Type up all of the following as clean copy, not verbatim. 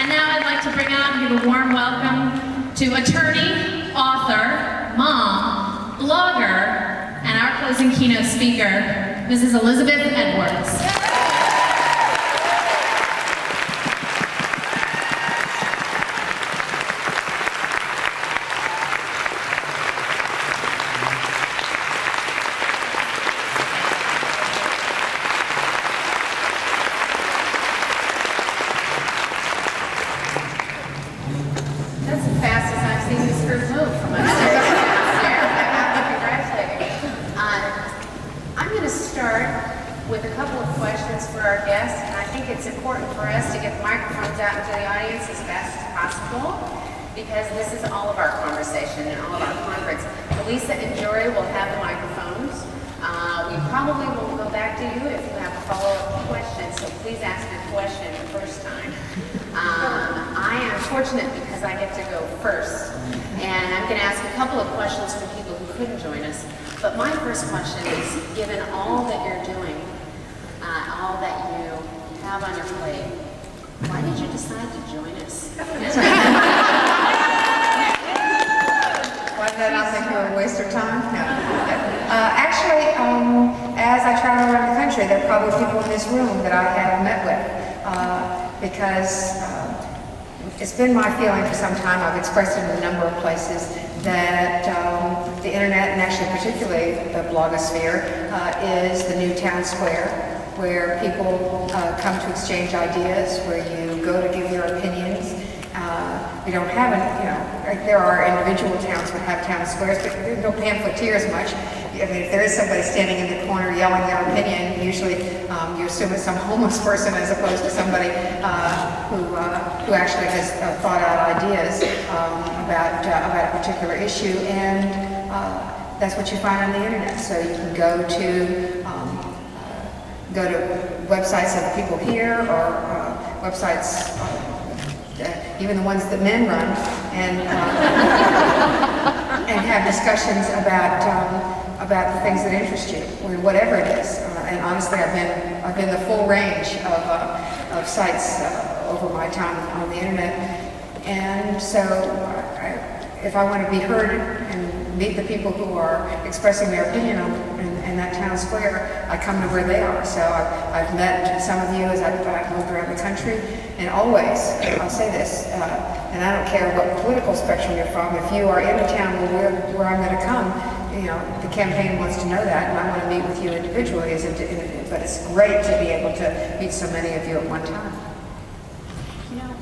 And now I'd like to bring out and give a warm welcome to attorney, author, mom, blogger, and our closing keynote speaker, Mrs. Elizabeth Edwards. That's the fastest I've seen this group move from upstairs to downstairs. I have to congratulate you. I'm going to start with a couple of questions for our guests, and I think it's important for us to get the microphones out into the audience as fast as possible, because this is all of our conversation and all of our conference. Lisa and Jory will have the microphones. We probably will go back to you if you have a follow-up question, so please ask your question the first time. I am fortunate because I get to go first, and I'm going to ask a couple of questions for people who couldn't join us. But my first question is, given all that you're doing, all that you have on your plate, why did you decide to join us? Wasn't that I think a waste of time? No. Actually, as I travel around the country, there are probably people in this room that I have met with, because it's been my feeling for some time, I've expressed it in a number of places, that the internet, and actually particularly the blogosphere, is the new town square, where people come to exchange ideas, where you go to give your opinions. We don't have there are individual towns that have town squares, but there's no pamphleteers much. I mean, if there is somebody standing in the corner yelling their opinion, usually you assume it's some homeless person as opposed to somebody who actually has thought out ideas about a particular issue, and that's what you find on the internet. So you can go to websites of people here, or websites, even the ones that men run, and have discussions about the things that interest you, whatever it is. And honestly, I've been the full range of sites over my time on the internet. And so, if I want to be heard and meet the people who are expressing their opinion in that town square, I come to where they are. So I've met some of you as I've moved around the country, and always, I'll say this, and I don't care what political spectrum you're from, if you are in a town where I'm going to come, the campaign wants to know that, and I want to meet with you individually, but it's great to be able to meet so many of you at one time.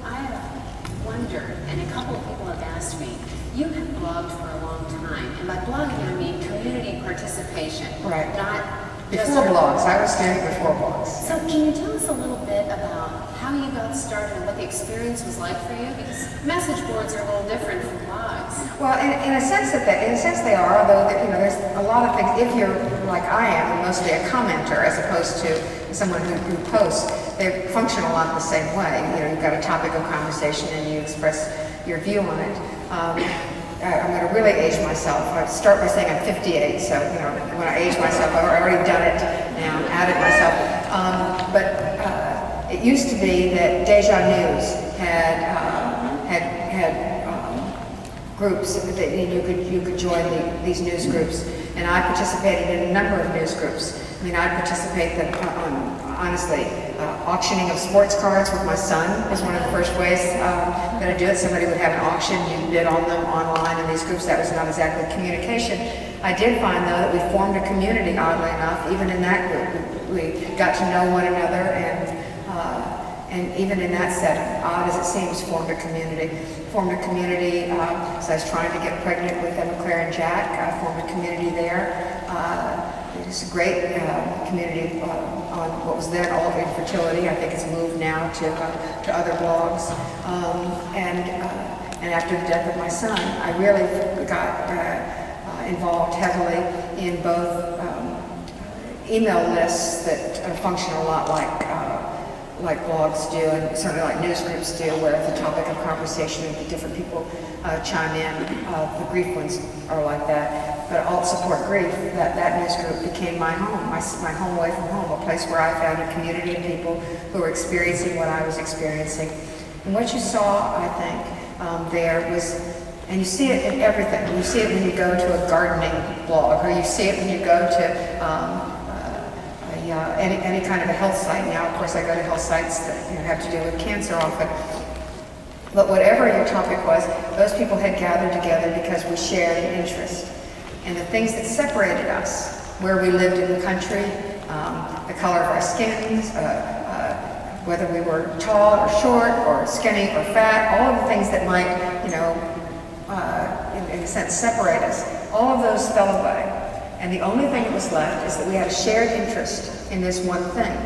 I have wondered, and a couple of people have asked me, you have blogged for a long time, and by blogging I mean community participation. Right. Not before blogs. I was doing before blogs. So can you tell us a little bit about how you got started and what the experience was like for you? Because message boards are a little different from blogs. Well, in a sense they are, although there's a lot of things. If you're like I am, mostly a commenter as opposed to someone who posts, they function a lot the same way. You've got a topic of conversation and you express your view on it. I'm going to really age myself. I start by saying I'm 58, so when I age myself, I've already done it. Now I'm at it myself. But it used to be that Deja News had groups that you could join these news groups, and I participated in a number of news groups. I mean, I participate honestly, auctioning of sports cards with my son was one of the first ways that I do it. Somebody would have an auction, you bid on them online in these groups. That was not exactly communication. I did find, though, that we formed a community, oddly enough. Even in that group, we got to know one another, and even in that setting, odd as it seems, formed a community. So I was trying to get pregnant with Emma, Claire, and Jack. I formed a community there. It's a great community on what was then all infertility. I think it's moved now to other blogs. And after the death of my son, I really got involved heavily in both email lists that function a lot like blogs do, and certainly like news groups do, where it's a topic of conversation and different people chime in. The grief ones are like that. But Alt Support Grief, that news group became my home, my home away from home, a place where I found a community of people who were experiencing what I was experiencing. And what you saw, I think, there was, and you see it in everything. You see it when you go to a gardening blog, or you see it when you go to any kind of a health site. Now, of course, I go to health sites that have to do with cancer often. But whatever your topic was, those people had gathered together because we shared an interest. And the things that separated us, where we lived in the country, the color of our skins, whether we were tall or short or skinny or fat, all of the things that might, in a sense, separate us, all of those fell away. And the only thing that was left is that we had a shared interest in this one thing.